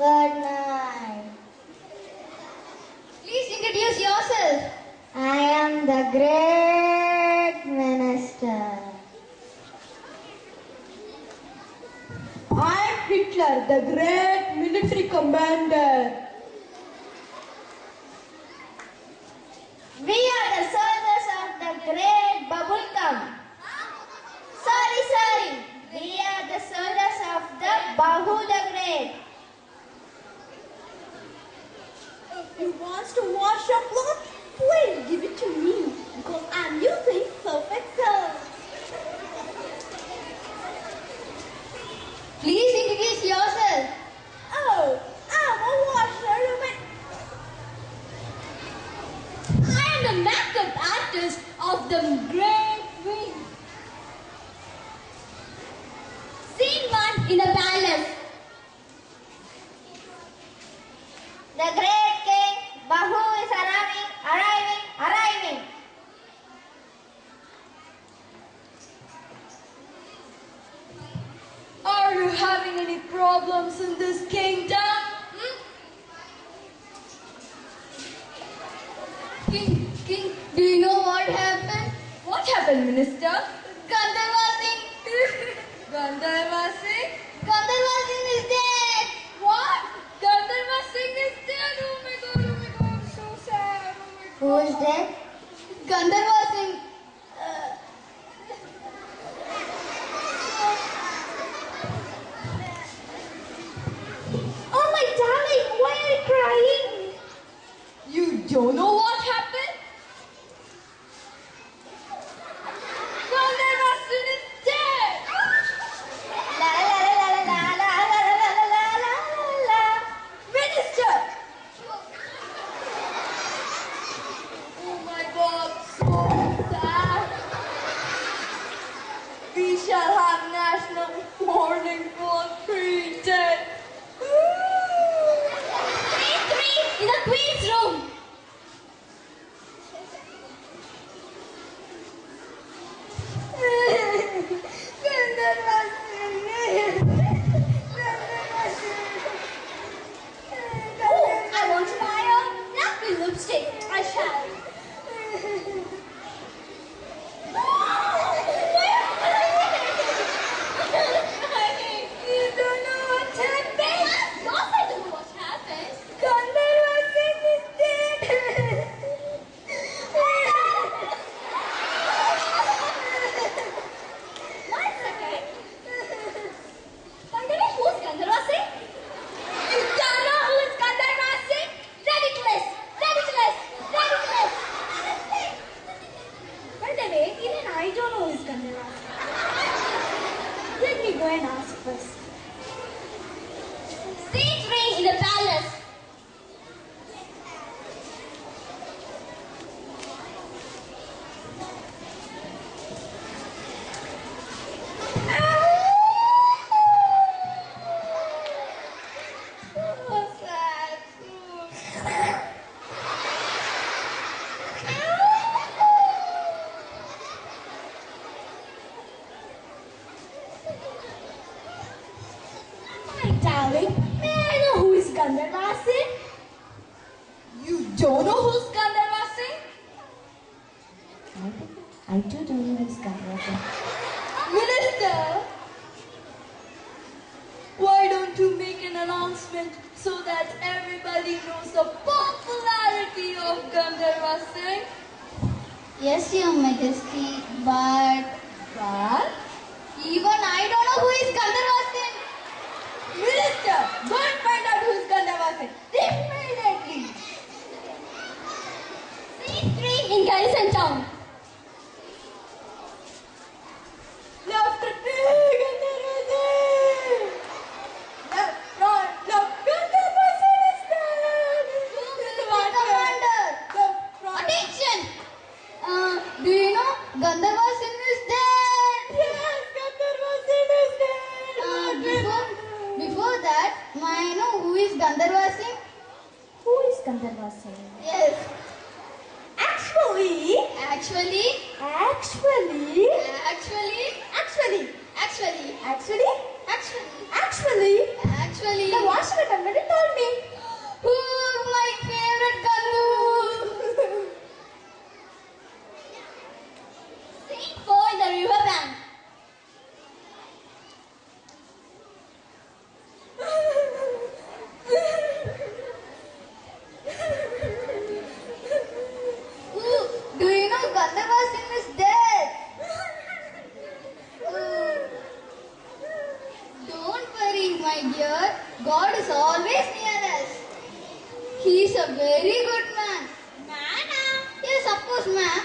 Good night. Please introduce yourself. I am the great minister. I am Hitler, the great military commander. We are the soldiers of the great bubblegum. Sorry. We are the soldiers of the Bahu the Great. If you want to wash your clothes, please give it to me because I'm using perfect soap. Please introduce yourself. Oh, I'm a washerwoman. I am the makeup artist of the Great Queen. Scene 1 in a palace. The great king Bahu is arriving. Are you having any problems in this kingdom? King, do you know what happened? What happened, Minister? Gandharva Singh. Gandharva Singh? Gandharva Singh is dead. What? Gandharva Singh is dead? Oh my god, so sad. Oh Who is there? Gandharva Singh. Oh my darling, why are you crying? You don't know what happened? Gandharva Singh is dead! La la la la la la la la la la la. Minister! Oh my god, so sad. We shall have national mourning for 3 days. Scene 3 in the Queen's room. Gandharva Singh. Oh, I want to buy a napkin lipstick. I shall. You don't know what happened. Of course I don't know what happened. Gandharva Singh is dead. One second. Gandharva, who's Gandharva Singh? You don't know who is Gandharva Singh? Ridiculous. By the way, even I don't know who is Gandharva Singh. Let me go and ask first. Scene 3 in the palace. My darling, may I know who is Gandharva Singh? You don't know who's Gandharva Singh? I do know who is Gandharva Singh. Minister, why don't you make an announcement so that everybody knows the popularity of Gandharva Singh? Yes, Your Majesty, but even I don't know who is Gandharva Singh. Minister, go and find out who is Gandharva Singh immediately. Scene 3 in Garrison Town. Left, Gandharva Singh. Left, right, left, Gandharva Singh is dead. Commander. Left, right. Attention! Do you know Gandharva Singh is dead? Yes, Gandharva Singh is dead. Before that, may I know who is Gandharva Singh? Who is Gandharva Singh? Yes. Actually, Actually, actually, actually, actually, actually, actually, actually, actually, actually. the washerwoman will He is a very good man. Man? Yes, of course, ma'am.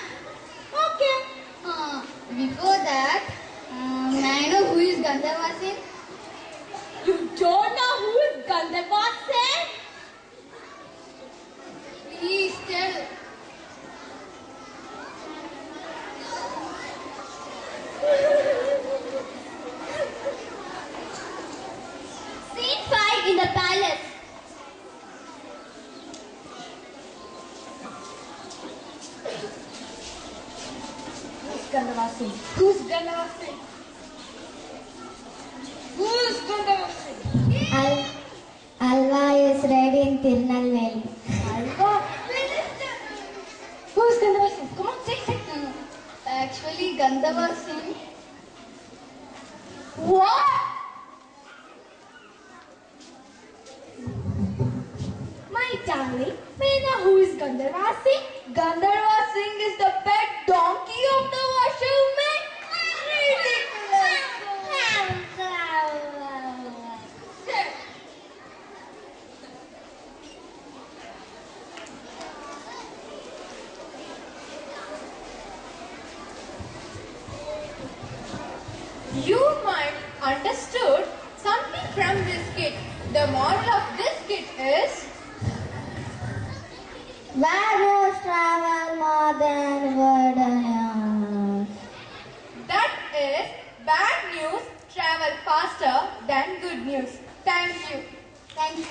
Okay. Before that, may I know who is Gandharva Singh? You don't know who is Gandharva Singh? Please tell. Scene 5 in the palace. Who's Gandharva Singh? Who's Gandharva Singh? Who's Gandharva Singh? Alva is ready in Tirunelveli. Alva? Who's Gandharva Singh? Come on, say. Actually, Gandharva Singh. What? My darling, may I know who is Gandharva Singh? Gandharva Singh is the pet donkey of the washerwoman. You might understood something from this skit. The moral of this skit is Bad news travel more than word alone. that is bad news travel faster than good news. Thank you. Thank you.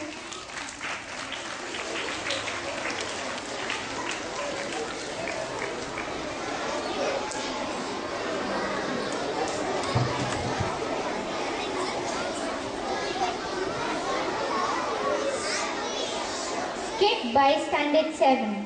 Skit by Standard 7.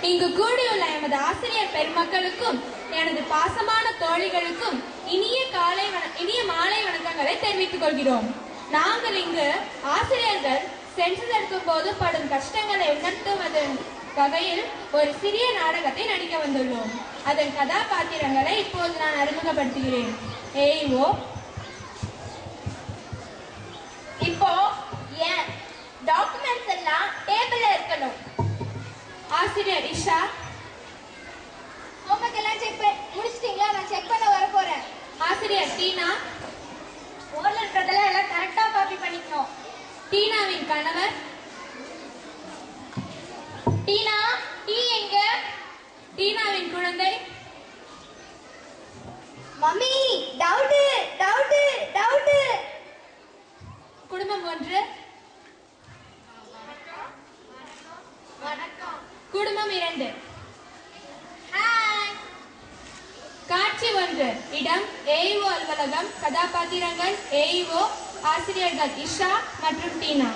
இங்கு கூடியுள்ள எமது ஆசிரியர் பெருமக்களுக்கும் எனது பாசமான தோழிகளுக்கும் இனிய மாலை வணக்கங்களை தெரிவித்துக் கொள்கிறோம். நாங்கள் இங்கு ஆசிரியர்கள் சென்சஸ் எடுக்கும் போது படும் கஷ்டங்களை உணர்த்துவதன் வகையில் ஒரு சிறிய நாடகத்தை நடிக்க வந்துள்ளோம். அதன் கதாபாத்திரங்களை இப்போது நான் அறிமுகப்படுத்துகிறேன். ஏஓ இப்போ ஏன் டாக்குமெண்ட்ஸ் எல்லாம் டேபிள்ல இருக்கணும். ஆசிரியர் இஷா ஹோம்ஒர்க் எல்லாம் முடிச்சிட்டீங்களா? நான் செக் பண்ண வர போறேன். ஆசிரியர் டீனா போர்ல இருக்கிறதெல்லாம் எல்லாம் கரெக்டா காப்பி பண்ணிக்கணும். டீனாவின் கணவர் டீனா, டீ எங்க? டீனாவின் குழந்தை மம்மி, டவுட். குடும்பம் 1 குடும்பம் 2 காட்சி 1 இடம் ஏஇஓ அலுவலகம். கதாபாத்திரங்கள் ஏஇஓ, ஆசிரியர்கள் இஷா மற்றும் டீனா.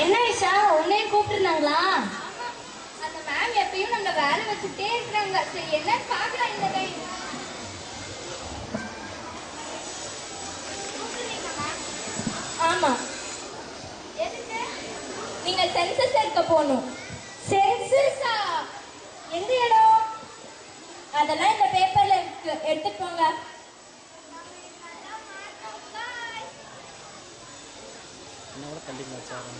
என்ன இஷா, உன்னையும் கூப்பிட்டுருந்தாங்களா? அந்த மேம் எப்பயும் நம்மள வேலை வச்சுட்டே இருக்காங்க. சரி, என்னன்னு பார்க்கலாம் இந்த டைம். ஆமா, எதுக்கு? நீங்க சென்சஸ் எடுக்க போகணும். சென்சஸா? எந்த இடம்? அதெல்லாம் இந்த பேப்பர்ல இருக்கு, எடுத்துட்டு போங்க. என்னோட கண்டிப்பாக வச்சாரு.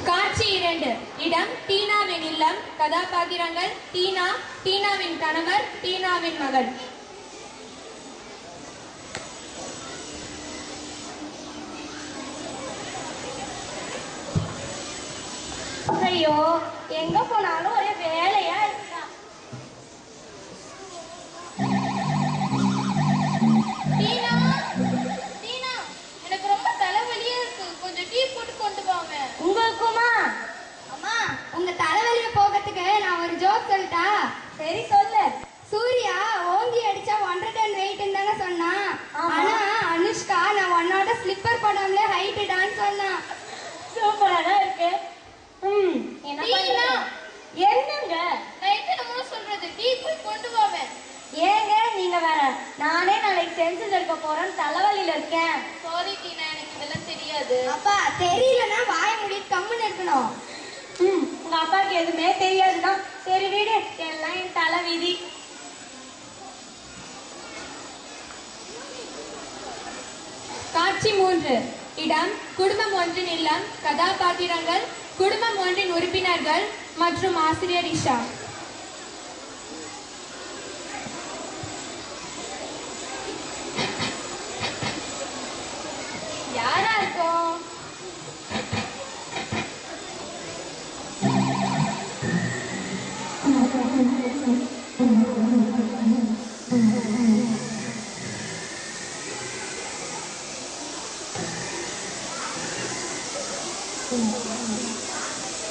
காட்சி 2 இடம் டீனாவின் இல்லம். கதாபாத்திரங்கள் டீனா, டீனாவின் கணவர், டீனாவின் மகள். ஐயோ, எங்க போனாலும் ஒரே வேலையா இருக்கா. டீனா, டீனா, எனக்கு ரொம்ப தலைவலியா இருக்கு. கொஞ்சம் டீ போட்டு கொண்டு வாங்க. உங்களுக்குமா? அம்மா, உங்க தலைவலிய போகிறதுக்கு நான் ஒரு ஜோக் சொல்லட்டா? சரி சொல்லு. சூர்யா ஓங்கி அடிச்சா 100 டன் வெயிட்னு தானே சொன்னான். ஆமா. ஆனா அனுஷ்கா நான் உன்னோட ஸ்லிப்பர் படாமலே ஹைட் டான்னு சொன்னான். சூப்பரா தான் இருக்கு. என்ன டீனா. பண்றது? என்னங்க நான் என்னமோ சொல்றது, டீ போய் கொண்டு வாங்க. ஏங்க நீங்க வேற? நானே நாளைக்கு சென்சஸ் எடுக்க போறேன், தலைவலியில இருக்கேன். சாரி டீனா, எனக்கு இதெல்லாம் தெரியாது. அப்பா தெரியலன்னா வாய மூடிட்டு கம்முன்னு இருக்கணும். உங்க அப்பாவுக்கு எதுவுமே தெரியாதுன்னா சரி வீடு, எல்லாம் என் தலை விதி. காட்சி 3. இடம் குடும்பம் ஒன்றின் இல்லம். கதாபாத்திரங்கள் குடும்பம் ஒன்றின் உறுப்பினர்கள் மற்றும் ஆசிரியர் இஷா. யாரா இருக்கும்?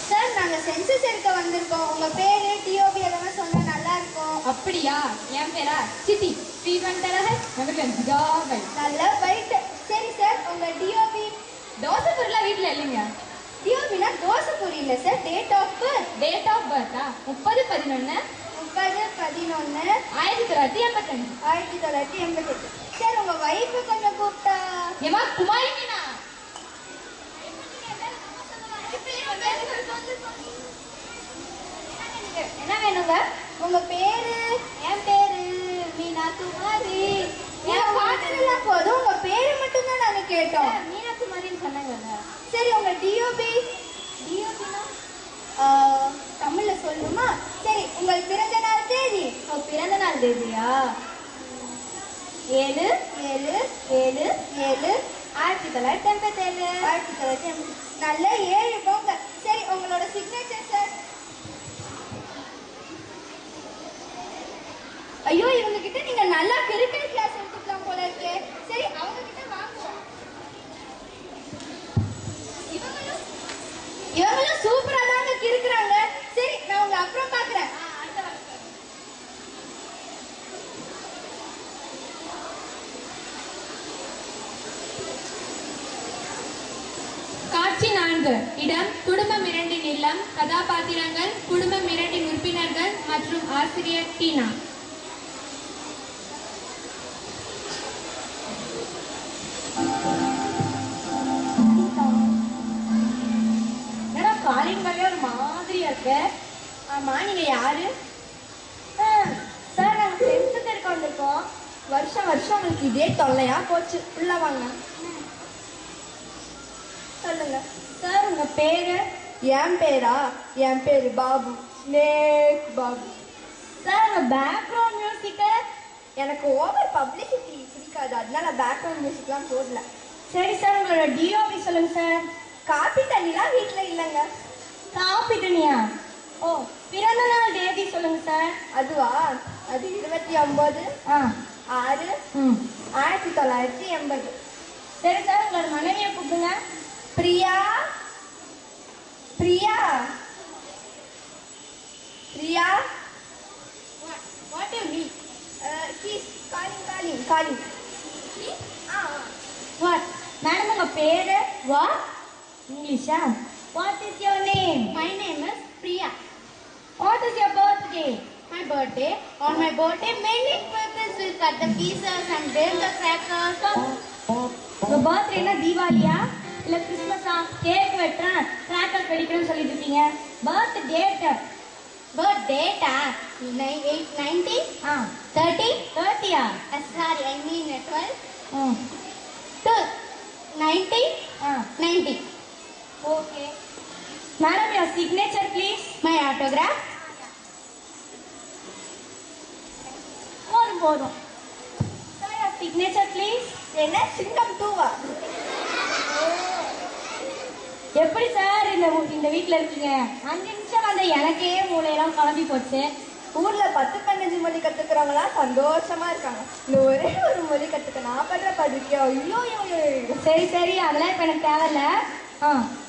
சார் நாங்க சென்சஸ் எடுக்க வந்திருக்கோம். உங்க பேரு டிஓபி எல்லாம் சொன்னா நல்லா இருக்கும். அப்படியா? என் பேரா சித்தி. ஸ்ரீவந்தரகர் நகரன் ஜாகல். நல்ல பைட். சரி சார், உங்க டிஓபி தோசை பொருளாக வீட்டில் இல்லைங்க. டிஓபினா தோசை பூரி இல்ல sir. Date of birth date of பர்த்தா 30/11/1985. 1988. சார் உங்க வைஃப் கொஞ்சம் கூப்பிட்டா. ஏமா குமாரி மீனா? என்ன வேணுங்க? உங்க பேரு? என் பேரு மீனா குமாரி. என் பாட்டுலாம் போதும், உங்க பேரு மட்டும் தான் நாங்க கேட்டோம். மீனா குமாரின்னு சொன்னாங்க. சரி உங்க டிஓபி? டிஓபினா தமிழ்ல சொல்லணுமா? சரி உங்கள் பிறந்த நாள் தேதி? பிறந்த நாள் தேதியா? 7/7/1987. நல்ல 7 போங்க. சரி உங்களோட சிக்னேச்சர் சார்? ஐயோ, இவங்க கிட்ட நீங்க நல்லா கிரிக்கெட் கிளாஸ் எடுத்துக்கலாம் போல இருக்கு. சரி அவங்க கிட்ட வாங்குவோம். இவங்களும் சூப்பரா தாங்க கிறுக்குறாங்க. சரி நான் உங்க அப்புறம் பாக்குறேன். காட்சி 4. இடம் குடும்பம் 2இன் இல்லம். கதாபாத்திரங்கள் குடும்பம் 2இன் உறுப்பினர்கள் மற்றும் ஆசிரியர் டீனா. காலிங் வழியா ஒரு மாதிரியா இருக்கு. ஆமா, நீங்க யாரு? சார் நாங்க சென்சஸ் எடுக்க வந்திருக்கோம். வருஷம் வருஷம் உங்களுக்கு இதே தொல்லையா போச்சு. உள்ள வாங்க. சொல்லுங்க சார் உங்க பேரு? என் பேரா? என் பேரு பாபு. ஸ்னேக் பாபு. சார் உங்க பேக்ரவுண்ட் மியூசிக்கு? எனக்கு ஓவர் பப்ளிசிட்டி பிடிக்காது, அதனால பேக்ரவுண்ட் மியூசிக்லாம் போடல. சரி சார் உங்களோட டிஓபி சொல்லுங்க சார். காப்பி தண்ணிலாம் வீட்டுல இல்லைங்க. காப்பி தனியா? ஓ, பிறந்த நாள் தேதி சொல்லுங்க சார். அதுவா? அது 29/6/1980. சரி சார் உங்களோட மனைவியை கூப்பிடுங்க. Priya. Priya. Priya. What you mean? He's calling. What? Madam உங்க பேரு? வாட்? இங்கிலீஷா? What is your name? My name is Priya. What is your birthday? My birthday. On my birthday, many people will cut the pizzas and bake the crackers. உங்க பர்த்டேனா தீபாவளியா இல்ல கிறிஸ்மஸா? Cake வெட்டுறேன், cracker வெடிக்கிறேன்னு சொல்லிட்டு இருக்கீங்க. Birth date? Birth date 8/90. 30. 30யா? Sorry, I mean 12. ம் 90. 90. Okay. Madam your signature please. My autograph. போதும். Sir your signature please. என்ன சிங்கம் 2வா? எப்படி sir இந்த வீட்டில் இருக்கீங்க? 5 நிமிஷம் வந்த எனக்கே மூளையெல்லாம் குழம்பி போச்சு. ஊர்ல 10-15 மொழி கத்துக்கிறவங்களாம் சந்தோஷமா இருக்காங்க. இந்த ஒரே ஒரு மொழி கத்துக்க நான் படுற படிக்கோ. ஐயோ சரி சரி, அதெல்லாம் இப்போ எனக்கு தேவையில்ல.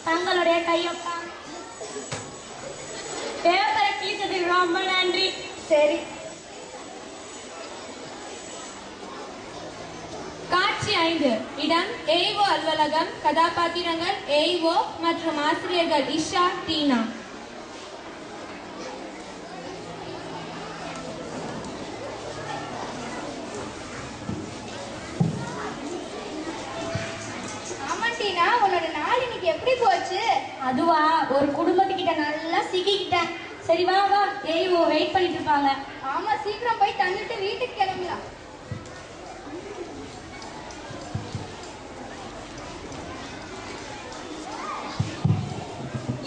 தங்களுடைய கையொப்பா பேப்பரை கீழ்த்ததுக்கு ரொம்ப நன்றி. சரி. காட்சி 5. இடம் ஏஓ அலுவலகம். கதாபாத்திரங்கள் ஏஓ மற்றும் ஆசிரியர்கள் இஷா, டீனா. ஆமா டீனா, உன்னோட நாள் இன்னைக்கு எப்படி போச்சு? அதுவா, ஒரு குடும்பத்துக்கிட்ட நல்லா சிக்கிக்கிட்டேன். சரி வா வா, ஏஓ வெயிட் பண்ணிட்டு இருப்பாங்க. ஆமா, சீக்கிரம் போய் தந்துட்டு வீட்டுக்கு கிளம்பலாம்.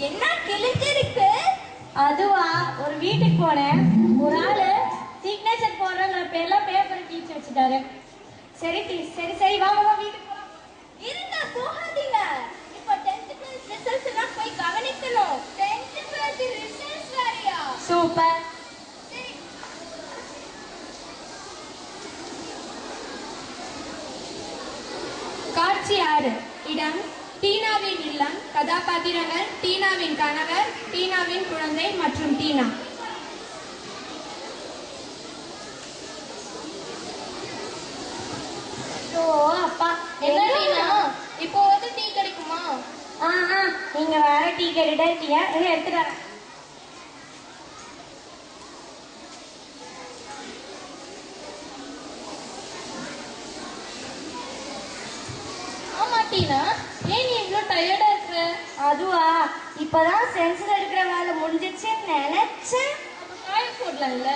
என்ன கிழிஞ்சிருக்கு? அதுவா, ஒரு வீட்டுக்கு போனேன். ஒரு ஆளு சிக்னேச்சர் போடுறங்கிற பேர்ல பேப்பர் கிழிச்சு வச்சுட்டாரு. சரி சரி சரி, வா வா வீட்டுக்கு போலாம். இருங்க, போகாதீங்க. இப்போ 10th class results எல்லாம் போய் கவனிக்கணும். 10th class results வேறயா? சூப்பர். சரி. காட்சி 6. இடம் டீனாவின் இல்லம். கதாபாத்திரங்கள் டீனாவின் கணவர், டீனாவின் குழந்தை மற்றும் டீனா. ஓ அப்பா, என்ன டீனா, இப்போ வந்து டீ கிடைக்குமா? நீங்க வேற டீ கேட்டுட்டே இருக்கீங்க. எடுத்துட்டு வரேன். ஆமா டீனா, ஏன் நீ இவ்வளோ டயர்டா இருக்கிற? அதுவா, இப்பதான் சென்சர் எடுக்கிற வேலை முடிஞ்சிச்சுன்னு நினைச்சேன். அப்ப காய போடலாம்ல.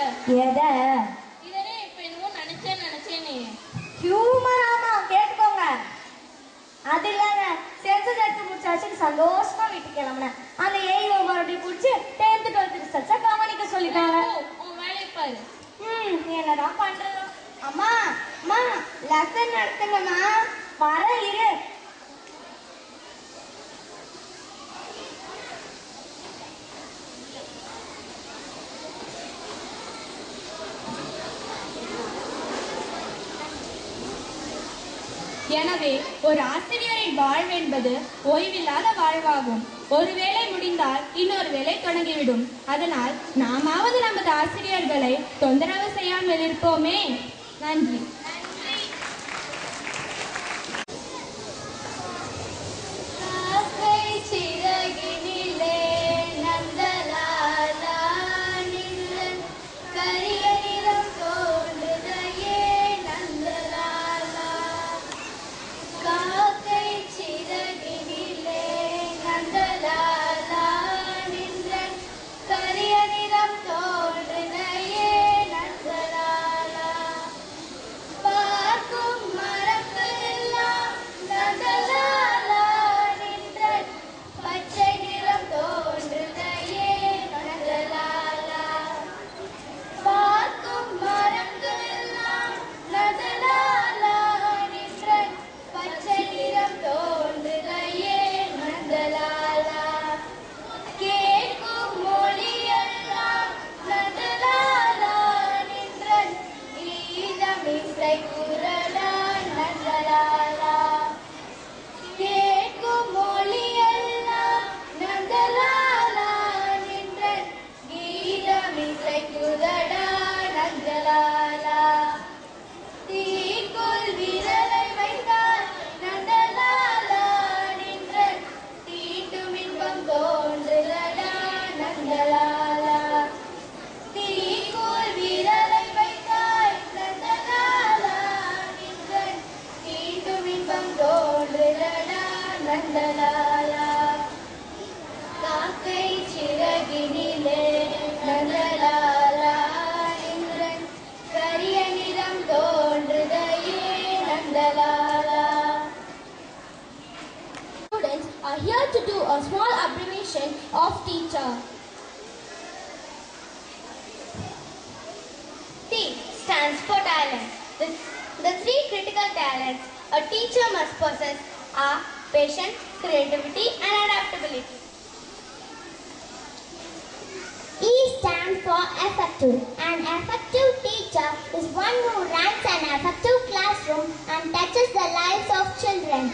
எதை? இதனே இப்ப என்னமோ நினைச்சேனே. ஹியூமர். ஆமா, கேட்டுக்கோங்க. அது இல்லைங்க, சென்சஸ் எடுத்து முடிச்சாச்சுன்னு சந்தோஷமா வீட்டுக்கு கிளம்புனேன். அந்த ஏஐஓ மறுபடியும் பிடிச்சி 10th 12th ரிசல்ட்ஸை கவனிக்க சொல்லிட்டாங்க. உன் வேலையை பாரு. என்னதான் பண்றது? அம்மா அம்மா, லெசன் நடத்துங்கம்மா. வர இரு. எனவே ஒரு ஆசிரியரின் வாழ்வென்பது ஓய்வில்லாத வாழ்வாகும். ஒரு வேளை முடிந்தால் இன்னொரு வேளை தொடங்கிவிடும். அதனால் நாமாவது நமது ஆசிரியர்களை தொந்தரவு செய்யாமல் இருப்போமே. நன்றி. Students are here to do a small abbreviation of teacher. T stands for talent. The three critical talents a teacher must possess are patience, creativity, and adaptability. E stands for effective. An effective teacher is one who runs an effective classroom and touches the lives of children.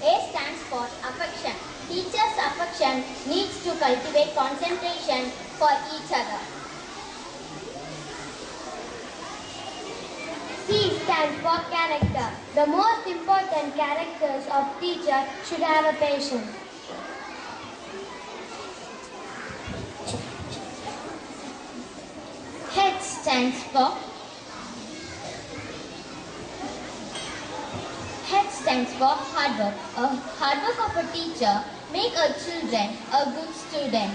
A stands for affection. Teachers' affection needs to cultivate concentration for each other. C stands for character. The most important characters of teacher should have a patience. H stands for hard work. A hard work of a teacher make a children a good student.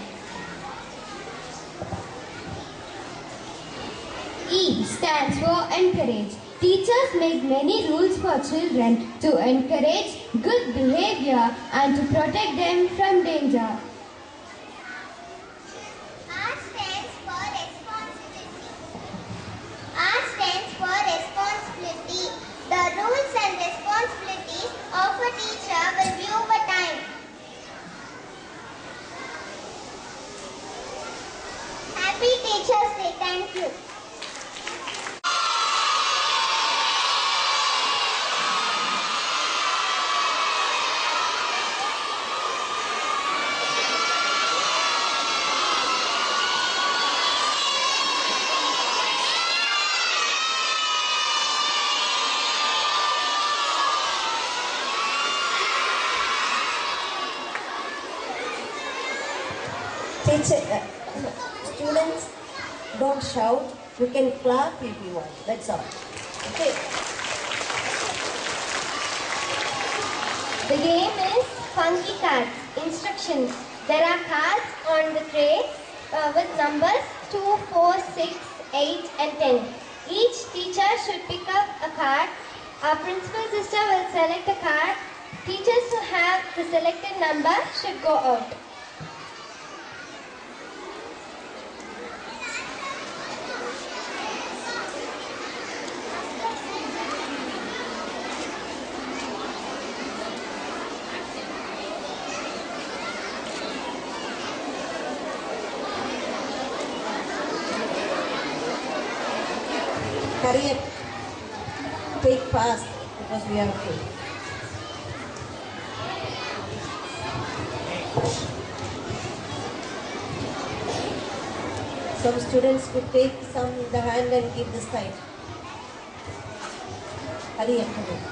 E stands for encourage. Teachers make many rules for children to encourage good behavior and to protect them from danger. R stands for responsibility. R stands for responsibility. The rules and responsibilities of a teacher will be over time. Happy Teachers Day. Thank you. Students, don't shout. You can clap if you want. That's all. Okay. The game is funky cards. Instructions. There are cards on the tray with numbers 2, 4, 6, 8 and 10. Each teacher should pick up a card. Our principal sister will select a card. Teachers who have the selected number should go out. Hurry up. Take fast because we have to. Some students could take some in the hand and keep this side. Hurry up. Hurry up.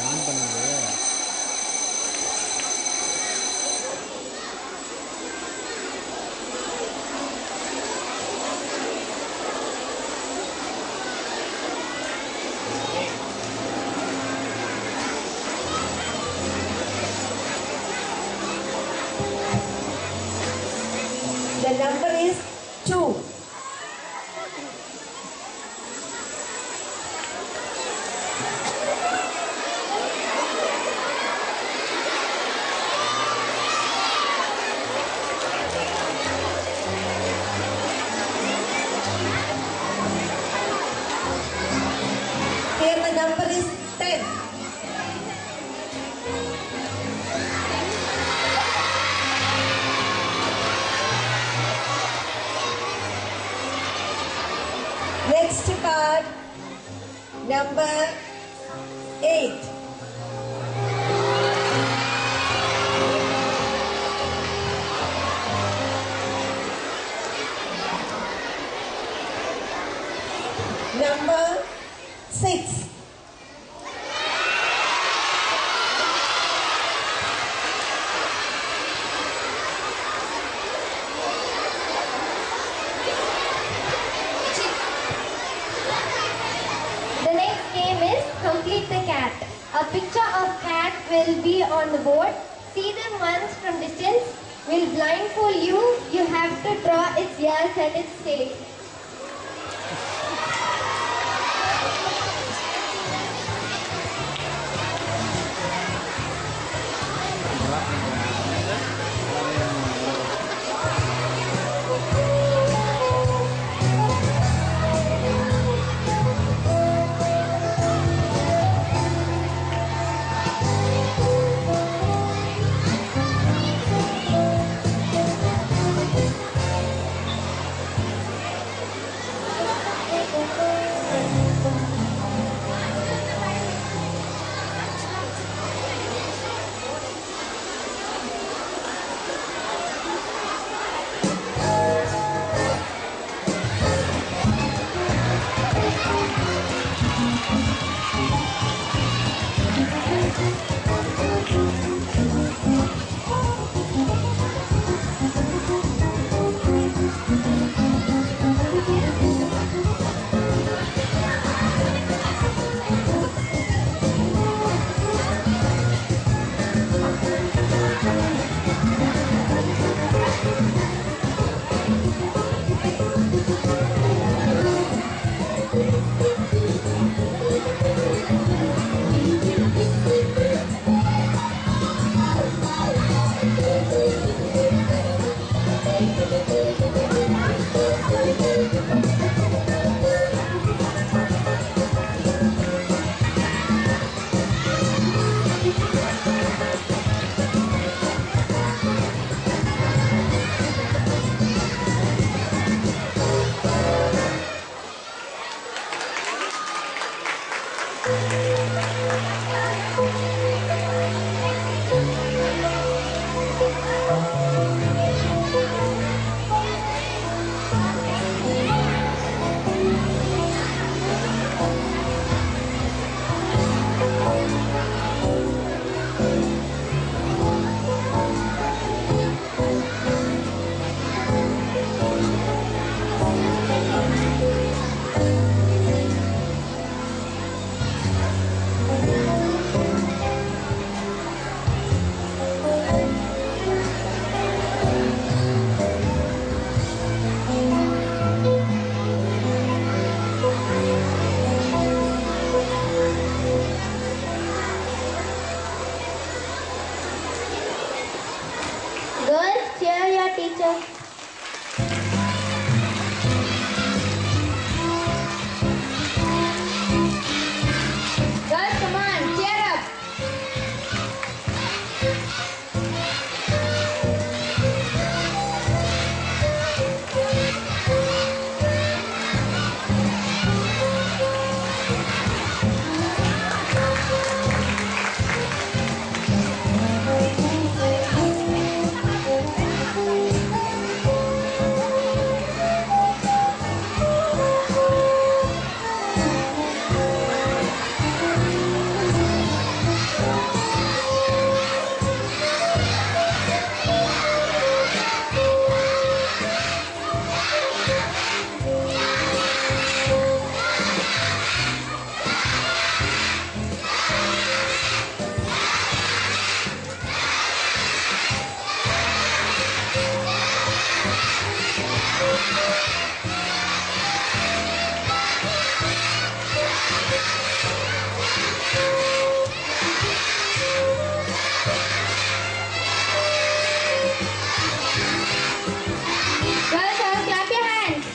On பண்ணுது. The number is 2. Here the number is 10. Next card, number 8. Number 6. The next game is Complete the Cat. A picture of cat will be on the board. See them once from distance. Will blindfold you. You have to draw its ears and its tail. Girls, cheer your teacher. Girls, come on, cheer up. Girls, all clap your hands.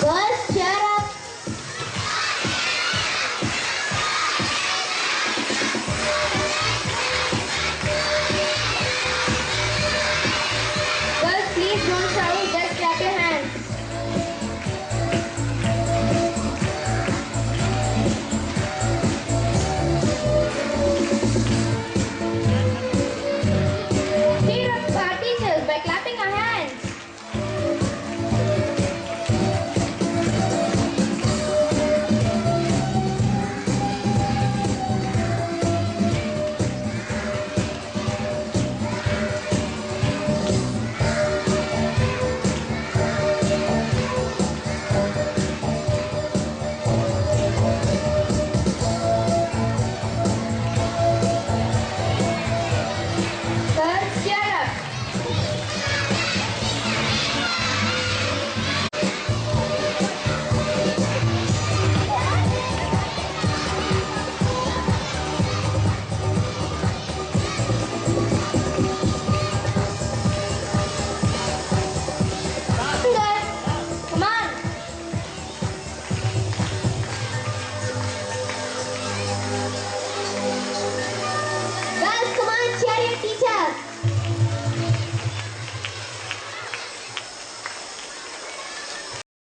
Girls, cheer up. Girls, please don't shout, just clap your hands. Cheer up our teachers by clapping our hands. Girls, cheer up. Girls, come on. Girls, come on, cheer your teacher.